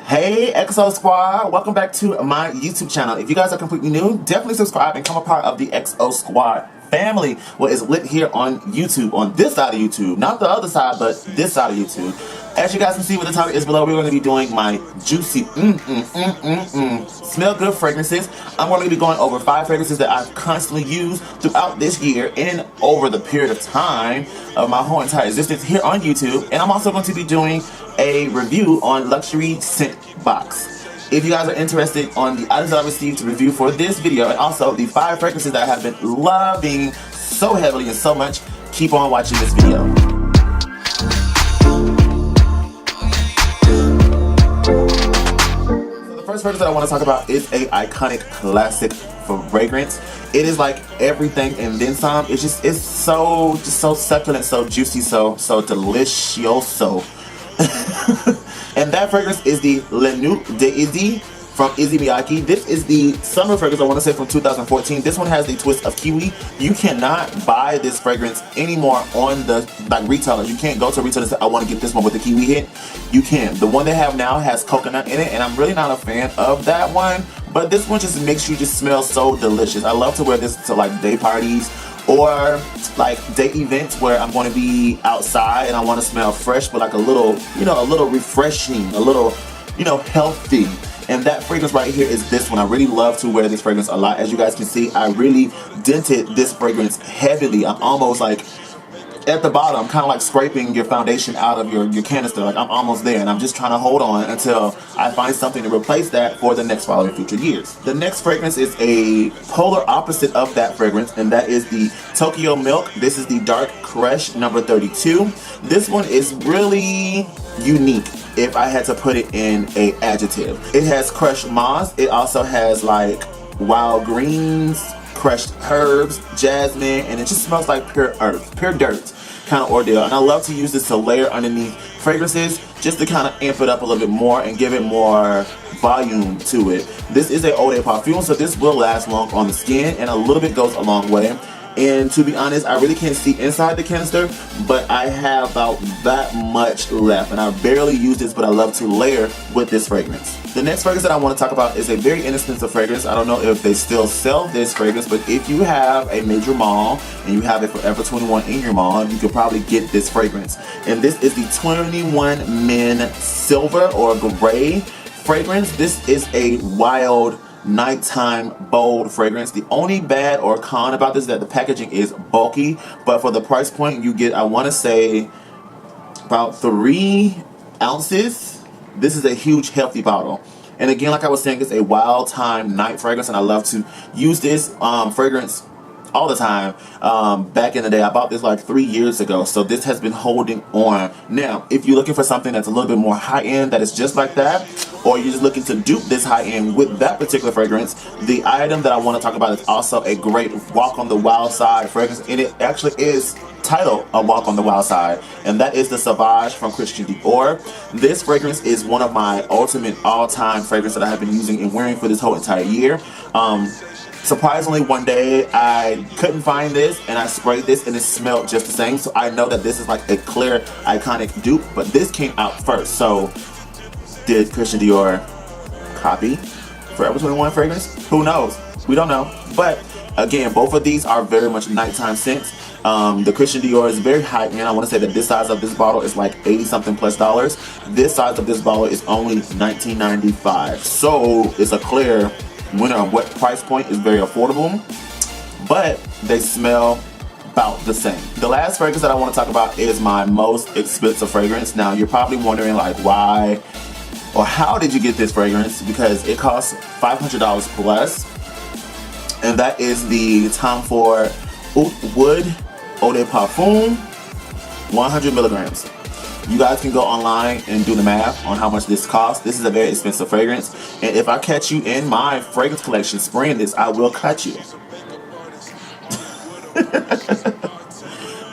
Hey XO Squad, welcome back to my YouTube channel. If you guys are completely new, definitely subscribe and become a part of the XO Squad family. What is lit here on YouTube, on this side of YouTube, not the other side, but this side of YouTube. As you guys can see what the title is below, we're going to be doing my juicy smell good fragrances. I'm going to be going over 5 fragrances that I've constantly used throughout this year and over the period of time of my whole entire existence here on YouTube. And I'm also going to be doing a review on luxury scent box. If you guys are interested on the items that I received to review for this video, and also the 5 fragrances that I have been loving so heavily and so much, keep on watching this video. So the first fragrance that I want to talk about is a iconic classic fragrance. It is like everything and then some. It's so succulent, so juicy, so delicioso. And that fragrance is the Le Nuit d'Izzy from Issey Miyake. This is the summer fragrance, I want to say, from 2014. This one has the twist of kiwi. You cannot buy this fragrance anymore on the retailers. You can't go to a retailer and say, I want to get this one with the kiwi hit. You can't. The one they have now has coconut in it, and I'm really not a fan of that one. But this one just makes you just smell so delicious. I love to wear this to like day parties or like day events where I'm going to be outside and I want to smell fresh, but like a little, a little refreshing, a little, healthy. And that fragrance right here is this one. I really love to wear this fragrance a lot. As you guys can see, I really dented this fragrance heavily. I'm almost like at the bottom. I'm kind of like scraping your foundation out of your canister. Like I'm almost there, and I'm just trying to hold on until I find something to replace that for the next following future years. The next fragrance is a polar opposite of that fragrance, and that is the Tokyo Milk. This is the Dark Crush number 32. This one is really unique if I had to put it in an adjective. It has crushed moss. It also has like wild greens, crushed herbs, jasmine, and it just smells like pure earth, pure dirt kind of ordeal. And I love to use this to layer underneath fragrances just to kind of amp it up a little bit more and give it more volume to it. This is a eau de parfum, so this will last long on the skin, and a little bit goes a long way. And to be honest, I really can't see inside the canister, but I have about that much left, and I barely use this, but I love to layer with this fragrance. The next fragrance that I want to talk about is a very inexpensive fragrance. I don't know if they still sell this fragrance, but if you have a major mall and you have a Forever 21 in your mall, you could probably get this fragrance. And this is the 21 Men Silver or Gray fragrance. This is a wild nighttime bold fragrance. The only bad or con about this is that the packaging is bulky, but for the price point you get, I want to say, about 3 ounces. This is a huge healthy bottle. And again, like I was saying, it's a wild time night fragrance, and I love to use this fragrance all the time. Back in the day, I bought this like 3 years ago, so this has been holding on. Now, if you're looking for something that's a little bit more high-end that is just like that, or you're just looking to dupe this high-end with that particular fragrance, the item that I want to talk about is also a great Walk on the Wild Side fragrance, and it actually is titled A Walk on the Wild Side, and that is the Sauvage from Christian Dior. This fragrance is one of my ultimate all-time fragrances that I have been using and wearing for this whole entire year. Surprisingly, one day I couldn't find this and I sprayed this and it smelled just the same, so I know that this is like a clear iconic dupe, but this came out first. So did Christian Dior copy Forever 21 fragrance? Who knows? We don't know. But again, both of these are very much nighttime scents. The Christian Dior is very high end. I want to say that this size of this bottle is like 80 something plus dollars. This size of this bottle is only $19.95. So it's a clear winner of what price point is very affordable, but they smell about the same. The last fragrance that I want to talk about is my most expensive fragrance. Now you're probably wondering like why or how did you get this fragrance, because it costs $500 plus, and that is the Tom Ford Oud Wood Eau de Parfum 100 milligrams. You guys can go online and do the math on how much this costs. This is a very expensive fragrance, and if I catch you in my fragrance collection spraying this, I will cut you.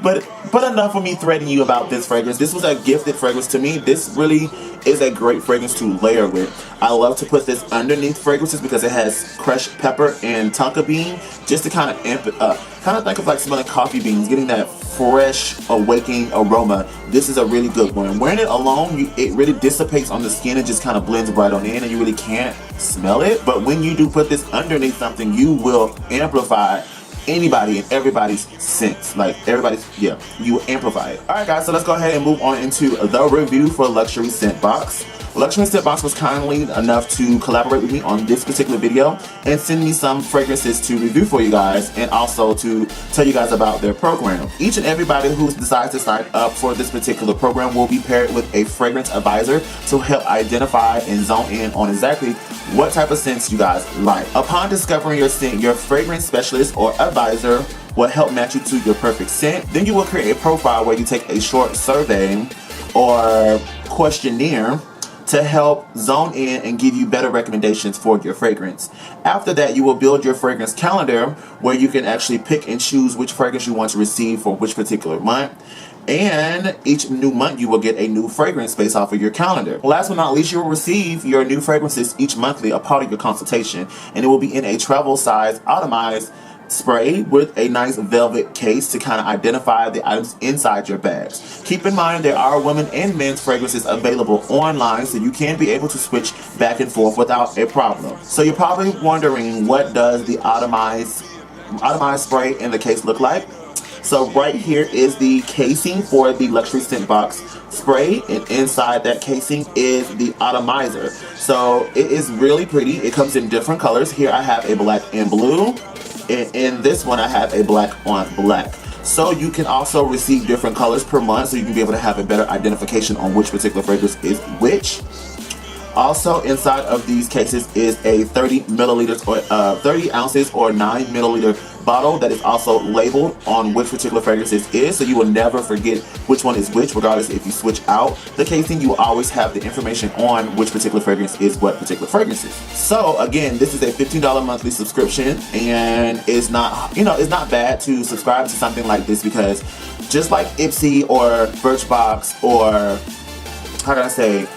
But But enough of me threatening you about this fragrance. This was a gifted fragrance to me. This really is a great fragrance to layer with. I love to put this underneath fragrances because it has crushed pepper and tonka bean, just to kind of amp it up. Kind of think of like smelling coffee beans, getting that fresh, awakening aroma. This is a really good one. Wearing it alone, it really dissipates on the skin and just kind of blends right on in, and you really can't smell it. But when you do put this underneath something, you will amplify anybody and everybody's scents. Like everybody's, yeah, you amplify it. Alright guys, so let's go ahead and move on into the review for Luxury Scent Box. Luxury Scent Box was kindly enough to collaborate with me on this particular video and send me some fragrances to review for you guys, and also to tell you guys about their program. Each and everybody who decides to sign up for this particular program will be paired with a fragrance advisor to help identify and zone in on exactly what type of scents you guys like. Upon discovering your scent, your fragrance specialist or advisor will help match you to your perfect scent. Then you will create a profile where you take a short survey or questionnaire to help zone in and give you better recommendations for your fragrance. After that, you will build your fragrance calendar where you can actually pick and choose which fragrance you want to receive for which particular month. And each new month, you will get a new fragrance based off of your calendar. Last but not least, you will receive your new fragrances each monthly, a part of your consultation, and it will be in a travel size atomized spray with a nice velvet case to kind of identify the items inside your bags. Keep in mind there are women and men's fragrances available online, so you can be able to switch back and forth without a problem. So you're probably wondering, what does the atomized spray in the case look like? So right here is the casing for the Luxury Scent Box spray, and inside that casing is the atomizer. So it is really pretty. It comes in different colors. Here I have a black and blue, and in this one I have a black on black. So you can also receive different colors per month, so you can be able to have a better identification on which particular fragrance is which. Also inside of these cases is a 30 milliliters or 30 ounces or 9 milliliter bottle that is also labeled on which particular fragrance this is, so you will never forget which one is which. Regardless if you switch out the casing, you will always have the information on which particular fragrance is what particular fragrance is. So again, this is a $15 monthly subscription, and it's not, you know, it's not bad to subscribe to something like this, because just like Ipsy or Birchbox or, how can I say,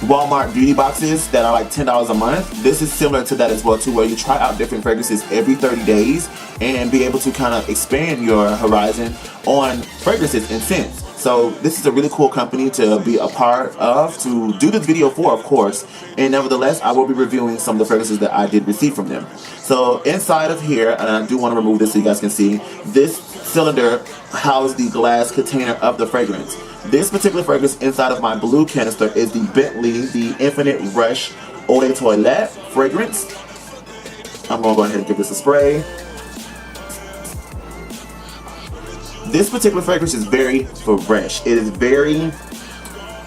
Walmart beauty boxes that are like $10 a month, this is similar to that as well too, where you try out different fragrances every 30 days and be able to kind of expand your horizon on fragrances and scents. So this is a really cool company to be a part of, to do this video for, of course, and nevertheless I will be reviewing some of the fragrances that I did receive from them. So inside of here, and I do want to remove this so you guys can see, this cylinder houses the glass container of the fragrance. This particular fragrance inside of my blue canister is the Bentley, the Infinite Rush Eau de Toilette fragrance. I'm going to go ahead and give this a spray. This particular fragrance is very fresh. It is very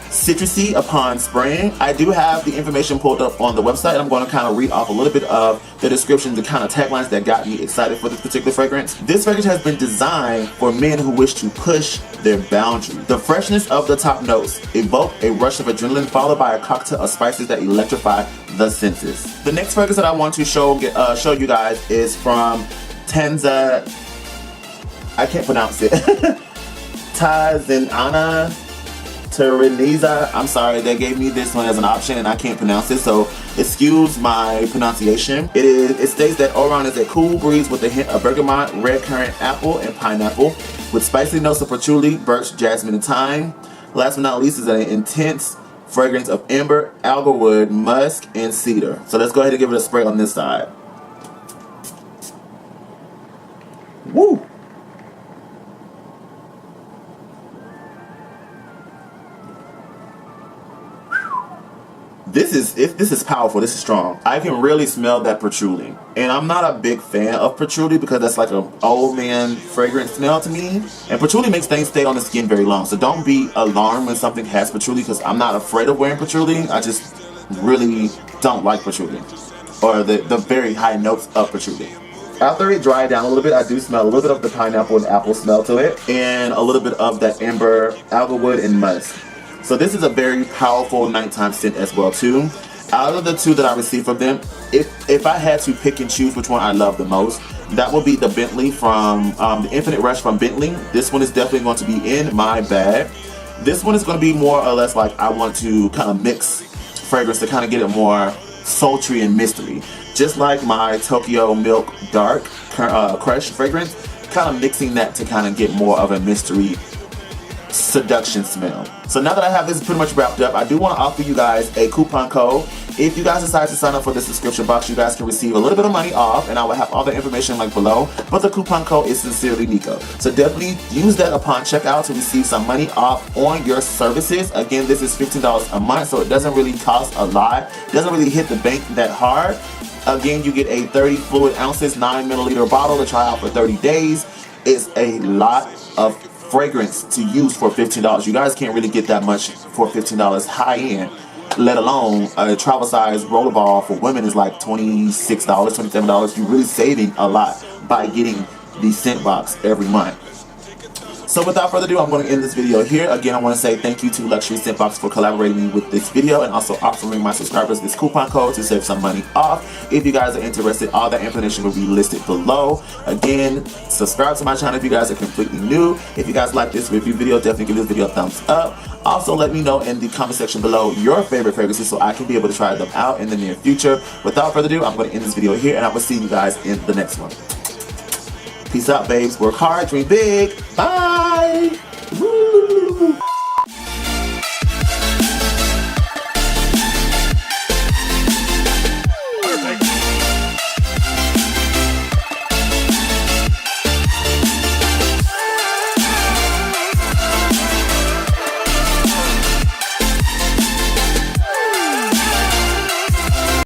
citrusy upon spraying. I do have the information pulled up on the website. I'm going to kind of read off a little bit of the description, the kind of taglines that got me excited for this particular fragrance. This fragrance has been designed for men who wish to push their boundaries. The freshness of the top notes evoke a rush of adrenaline, followed by a cocktail of spices that electrify the senses. The next fragrance that I want to show you guys is from Tanza, I can't pronounce it. Tazinana Tereniza. I'm sorry, they gave me this one as an option and I can't pronounce it, so excuse my pronunciation. It states that Oran is a cool breeze with a hint of bergamot, red currant, apple, and pineapple, with spicy notes of patchouli, birch, jasmine, and thyme. Last but not least is an intense fragrance of amber, alga wood, musk, and cedar. So let's go ahead and give it a spray on this side. Woo! This is powerful. This is strong. I can really smell that patchouli, and I'm not a big fan of patchouli because that's like an old man fragrance smell to me. And patchouli makes things stay on the skin very long. So don't be alarmed when something has patchouli, because I'm not afraid of wearing patchouli. I just really don't like patchouli, or the very high notes of patchouli. After it dried down a little bit, I do smell a little bit of the pineapple and apple smell to it, and a little bit of that amber, alga wood, and musk. So this is a very powerful nighttime scent as well too. Out of the two that I received from them, if I had to pick and choose which one I love the most, That will be the Bentley from the Infinite Rush from Bentley. This one is definitely going to be in my bag. This one is going to be more or less like I want to kind of mix fragrance to kind of get it more sultry and mystery. Just like my Tokyo Milk Dark Crush fragrance, kind of mixing that to kind of get more of a mystery seduction smell. So now that I have this pretty much wrapped up, I do want to offer you guys a coupon code. If you guys decide to sign up for the subscription box, you guys can receive a little bit of money off, and I will have all the information linked below. But the coupon code is Sincerely Niko. So definitely use that upon checkout to receive some money off on your services. Again, this is $15 a month, so it doesn't really cost a lot. It doesn't really hit the bank that hard. Again, you get a 30 fluid ounces, 9 milliliter bottle to try out for 30 days. It's a lot of fragrance to use for $15. You guys can't really get that much for $15 high end, let alone a travel size rollerball for women is like $26, $27. You're really saving a lot by getting the scent box every month. So without further ado, I'm going to end this video here. Again, I want to say thank you to Luxury Scent Box for collaborating with this video and also offering my subscribers this coupon code to save some money off. If you guys are interested, all that information will be listed below. Again, subscribe to my channel if you guys are completely new. If you guys like this review video, definitely give this video a thumbs up. Also, let me know in the comment section below your favorite fragrances so I can be able to try them out in the near future. Without further ado, I'm going to end this video here, and I will see you guys in the next one. Peace out, babes. Work hard, dream big. Bye.